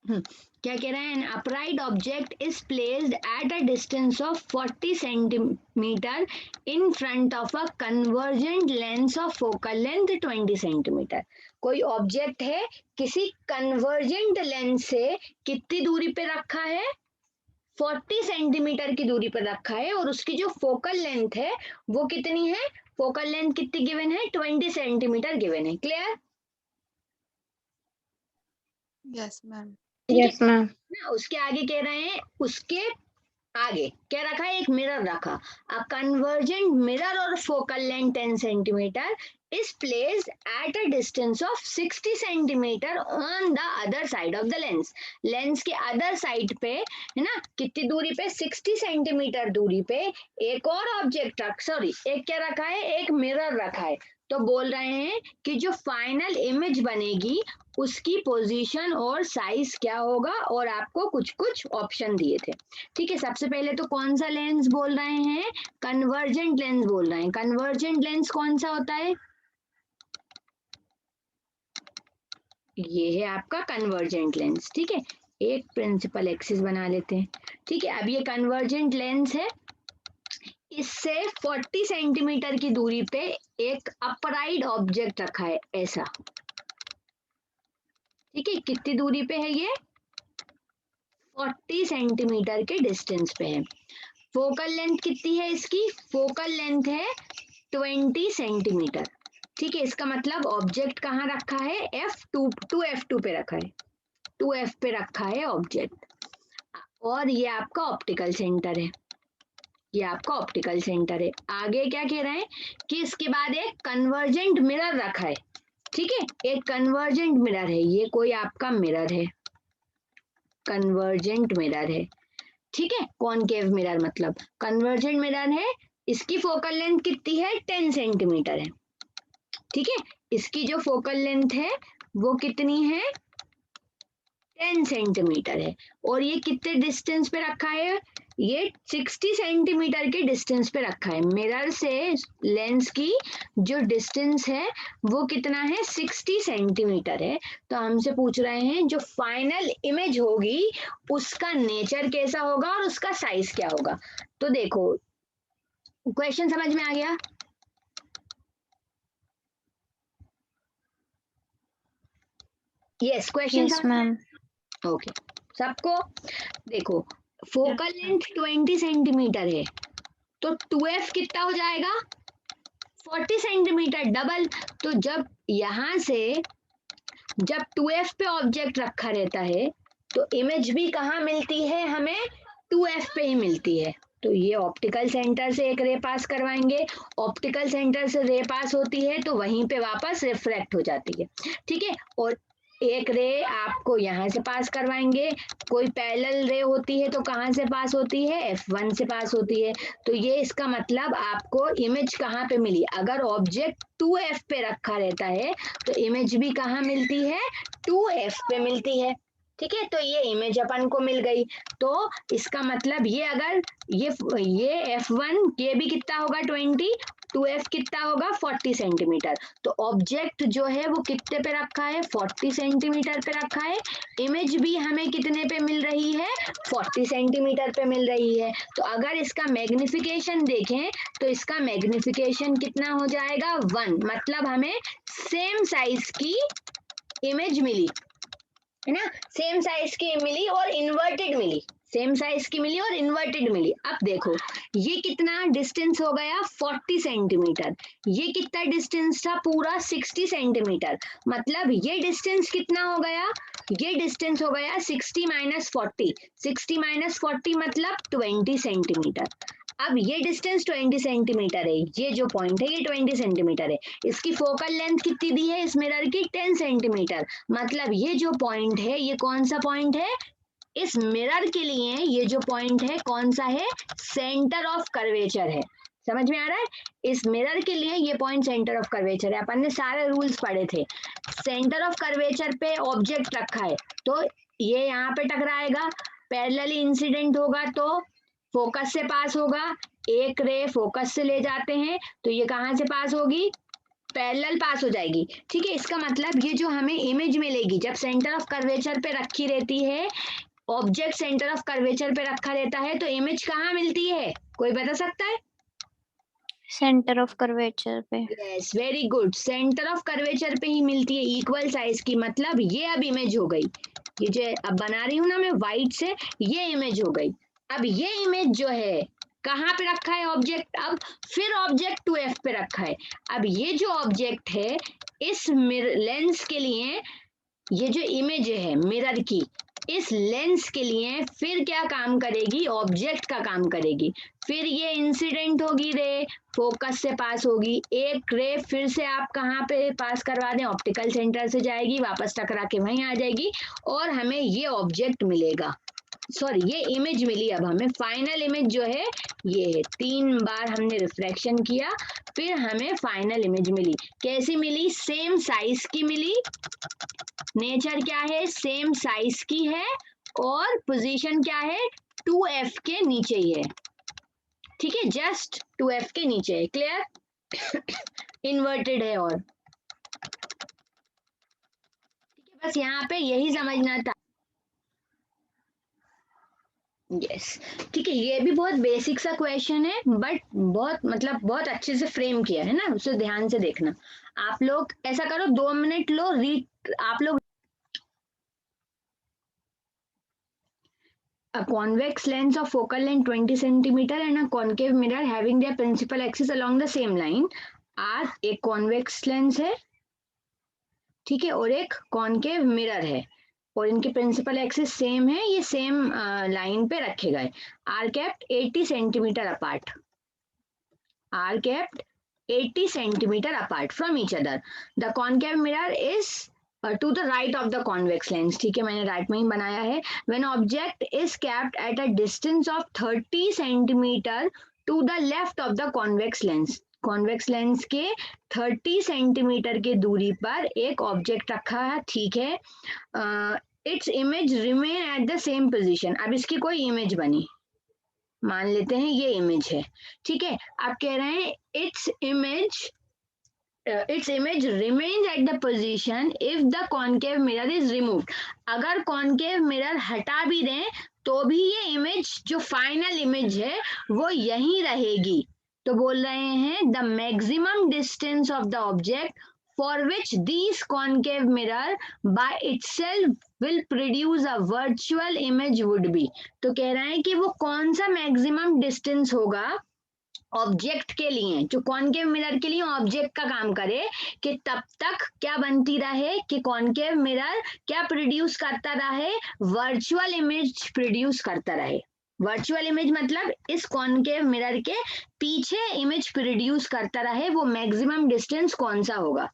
क्या कह रहा है? An upright object is placed at a distance of 40 centimetre in front of a convergent lens of focal length 20 centimetre. कोई object है किसी कन्वर्जेंट लेंस से कितनी दूरी पे रखा है? 40 सेंटीमीटर की दूरी पर रखा है, और उसकी जो फोकल लेंथ है वो कितनी है? फोकल लेंथ कितनी गिवन है? 20 सेंटीमीटर गिवन है। क्लियर? Yes ma'am. ठीक है यस मैम। ना। उसके आगे कह रहे हैं, उसके आगे क्या रखा है? एक मिरर रखा। अ कन्वर्जेंट मिरर और focal length 10 centimetre is placed at a distance of 60 centimetre on the other side of the lens। Lens के अदर साइड पे है ना, कितनी दूरी पे? 60 सेंटीमीटर दूरी पे एक और ऑब्जेक्ट एक क्या रखा है? एक मिरर रखा है। तो बोल रहे हैं कि जो फाइनल इमेज बनेगी उसकी पोजीशन और साइज क्या होगा, और आपको कुछ कुछ ऑप्शन दिए थे। ठीक है, सबसे पहले तो कौन सा लेंस बोल रहे हैं? कन्वर्जेंट लेंस बोल रहे हैं। कन्वर्जेंट लेंस कौन सा होता है? ये है आपका कन्वर्जेंट लेंस। ठीक है, एक प्रिंसिपल एक्सिस बना लेते हैं। ठीक है, अब ये कन्वर्जेंट लेंस है, इससे 40 सेंटीमीटर की दूरी पे एक अपराइट ऑब्जेक्ट रखा है ऐसा। ठीक है, कितनी दूरी पे है ये? 40 सेंटीमीटर के डिस्टेंस पे है। फोकल लेंथ कितनी है इसकी? फोकल लेंथ है 20 सेंटीमीटर। ठीक है, इसका मतलब ऑब्जेक्ट कहाँ रखा है? F2 पे रखा है, 2F पे रखा है ऑब्जेक्ट। और ये आपका ऑप्टिकल सेंटर है, ये आपका ऑप्टिकल सेंटर है। आगे क्या कह रहे हैं कि इसके बाद एक कन्वर्जेंट मिरर रखा है। ठीक है, एक कन्वर्जेंट मिरर है, ये कोई आपका मिरर है, कन्वर्जेंट मिरर है। ठीक है, कॉनकेव मिरर मतलब कन्वर्जेंट मिरर है। इसकी फोकल लेंथ कितनी है? 10 सेंटीमीटर है। ठीक है, इसकी जो फोकल लेंथ है वो कितनी है? 10 सेंटीमीटर है। और ये कितने डिस्टेंस पे रखा है? ये 60 सेंटीमीटर के डिस्टेंस पे रखा है। मिरर से लेंस की जो डिस्टेंस है वो कितना है? 60 सेंटीमीटर है। तो हमसे पूछ रहे हैं जो फाइनल इमेज होगी उसका नेचर कैसा होगा और उसका साइज क्या होगा। तो देखो, क्वेश्चन समझ में आ गया? Yes, question yes ma'am. Okay सबको। देखो, फोकल लेंथ 20 सेंटीमीटर है, तो 2F कितना हो जाएगा? 40 सेंटीमीटर, डबल। तो जब यहां से जब 2F पे ऑब्जेक्ट रखा रहता है तो इमेज भी कहाँ मिलती है हमें? 2F पे ही मिलती है। तो ये ऑप्टिकल सेंटर से एक रे पास करवाएंगे, ऑप्टिकल सेंटर से रे पास होती है तो वहीं पे वापस रिफ्लेक्ट हो जाती है। ठीक है, और एक रे आपको यहाँ से पास करवाएंगे। कोई पैरेलल रे होती है तो कहाँ से पास होती है? F1 से पास होती है। तो ये इसका मतलब आपको इमेज कहाँ पे मिली? अगर ऑब्जेक्ट 2F पे रखा रहता है तो इमेज भी कहाँ मिलती है? 2F पे मिलती है। ठीक है, तो ये इमेज अपन को मिल गई। तो इसका मतलब ये अगर ये F1 ये भी कितना होगा? 20, 2F कितना होगा? 40 सेंटीमीटर। तो ऑब्जेक्ट जो है वो कितने पे रखा है? 40 सेंटीमीटर पे रखा है। इमेज भी हमें कितने पे मिल रही है? 40 सेंटीमीटर पे मिल रही है। तो अगर इसका मैग्निफिकेशन देखें तो इसका मैग्निफिकेशन कितना हो जाएगा? 1। मतलब हमें सेम साइज की इमेज मिली है ना, सेम साइज की मिली और इन्वर्टेड मिली, सेम साइज की मिली और इन्वर्टेड मिली। अब देखो ये कितना डिस्टेंस हो गया? 40 सेंटीमीटर। ये कितना डिस्टेंस था? पूरा 60 सेंटीमीटर। मतलब ये डिस्टेंस कितना हो गया? ये डिस्टेंस हो गया 60 माइनस 40। 60 माइनस 40 मतलब 20 सेंटीमीटर। अब ये डिस्टेंस 20 सेंटीमीटर है, ये जो पॉइंट है ये 20 सेंटीमीटर है। इसकी फोकल लेंथ कितनी दी है इस मिरर की? 10 सेंटीमीटर। मतलब ये जो पॉइंट है ये कौन सा पॉइंट है? इस मिरर के लिए ये जो पॉइंट है कौन सा है? सेंटर ऑफ कर्वेचर है। समझ में आ रहा है? इस मिरर के लिए ये पॉइंट सेंटर ऑफ कर्वेचर है। अपन ने सारे रूल्स पढ़े थे। सेंटर ऑफ कर्वेचर पे ऑब्जेक्ट रखा है तो ये यहाँ पे टकराएगा, पैरेलली इंसिडेंट होगा तो फोकस से पास होगा। एक रे फोकस से ले जाते हैं तो ये कहाँ से पास होगी? पैरेलल पास हो जाएगी। ठीक है, इसका मतलब ये जो हमें इमेज मिलेगी जब सेंटर ऑफ कर्वेचर पे रखी रहती है, ऑब्जेक्ट सेंटर ऑफ कर्वेचर पे रखा रहता है, तो इमेज कहाँ मिलती है, कोई बता सकता है? सेंटर ऑफ कर्वेचर पे। Yes, very good, centre of curvature पे ही मिलती है इक्वल साइज की। मतलब ये अब इमेज हो गई, ये जो अब बना रही हूं ना मैं व्हाइट से, ये इमेज हो गई। अब ये इमेज जो है कहाँ पे रखा है ऑब्जेक्ट, अब फिर ऑब्जेक्ट 2f पे रखा है। अब ये जो ऑब्जेक्ट है इस लेंस के लिए, ये जो इमेज है मिरर की, इस लेंस के लिए फिर क्या काम करेगी, ऑब्जेक्ट का काम करेगी। फिर ये इंसिडेंट होगी रे, फोकस से पास होगी, एक रे फिर से आप कहाँ पे पास करवा दें, ऑप्टिकल सेंटर से जाएगी, वापस टकरा के वहीं आ जाएगी और हमें ये ऑब्जेक्ट मिलेगा, सॉरी ये इमेज मिली। अब हमें फाइनल इमेज जो है ये है, 3 बार हमने रिफ्रैक्शन किया फिर हमें फाइनल इमेज मिली। कैसी मिली, सेम साइज की मिली, नेचर क्या है, सेम साइज की है और पोजीशन क्या है, 2f के नीचे ही है। ठीक है, जस्ट 2f के नीचे है, क्लियर? इन्वर्टेड है और ठीक है, बस यहाँ पे यही समझना था। यस, ठीक है, ये भी बहुत बेसिक सा क्वेश्चन है बट बहुत मतलब बहुत अच्छे से फ्रेम किया है ना, उसे ध्यान से देखना। आप लोग ऐसा करो 2 मिनट लो, रीड आप लोग। A convex lens of focal length 20 centimeter and a concave mirror having their principal axis along the same line are, एक convex lens है, ठीक है, और एक concave mirror है और इनके प्रिंसिपल एक्सिस सेम है, ये सेम लाइन पे रखे गए, are kept 80 centimetre apart, are kept 80 centimetre apart from each other. The concave mirror is to the right of the convex lens, ठीक है, मैंने राइट में ही बनाया है। When object is kept at a distance of 30 centimetre to the left of the convex lens, convex lens के 30 centimetre की दूरी पर एक ऑब्जेक्ट रखा है, ठीक है, its image remain at the same position. अब इसकी कोई इमेज बनी, मान लेते हैं ये इमेज है, ठीक है, आप कह रहे हैं its image remains at the position if the concave mirror is removed. अगर कॉनकेव मिरर हटा भी दें तो भी ये इमेज जो फाइनल इमेज है वो यहीं रहेगी। तो बोल रहे हैं the maximum distance of the object for which these concave mirror by itself will produce a virtual image would be। तो कह रहे हैं कि वो कौन सा मैक्सिमम डिस्टेंस होगा ऑब्जेक्ट के लिए, जो कॉनकेव मिरर के लिए ऑब्जेक्ट का काम करे, कि तब तक क्या बनती रहे, कि कॉनकेव मिरर क्या प्रोड्यूस करता रहे, वर्चुअल इमेज प्रोड्यूस करता रहे। वर्चुअल इमेज मतलब इस कॉनकेव मिरर के पीछे इमेज प्रोड्यूस करता रहे, वो मैक्सिमम डिस्टेंस कौन सा होगा।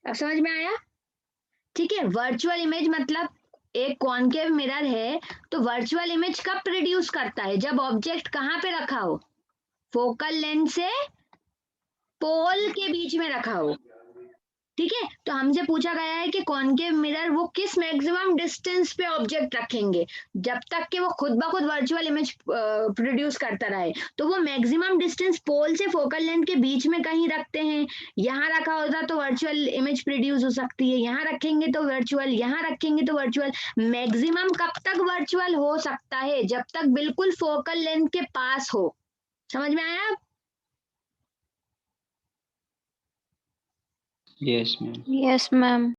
अब समझ में आया? ठीक है, वर्चुअल इमेज मतलब एक कॉनकेव मिरर है तो वर्चुअल इमेज कब प्रोड्यूस करता है, जब ऑब्जेक्ट कहाँ पे रखा हो, फोकल लेंथ से पोल के बीच में रखा हो, ठीक है। तो हमसे पूछा गया है कि कॉनकेव मिरर वो किस मैक्सिमम डिस्टेंस पे ऑब्जेक्ट रखेंगे जब तक कि वो खुद ब खुद वर्चुअल इमेज प्रोड्यूस करता रहे। तो वो मैक्सिमम डिस्टेंस पोल से फोकल लेंथ के बीच में कहीं रखते हैं, यहाँ रखा होता तो वर्चुअल इमेज प्रोड्यूस हो सकती है, यहाँ रखेंगे तो वर्चुअल, यहाँ रखेंगे तो वर्चुअल। मैक्सिमम कब तक वर्चुअल हो सकता है, जब तक बिल्कुल फोकल लेंथ के पास हो। समझ में आया? Yes, ma'am. Yes ma'am.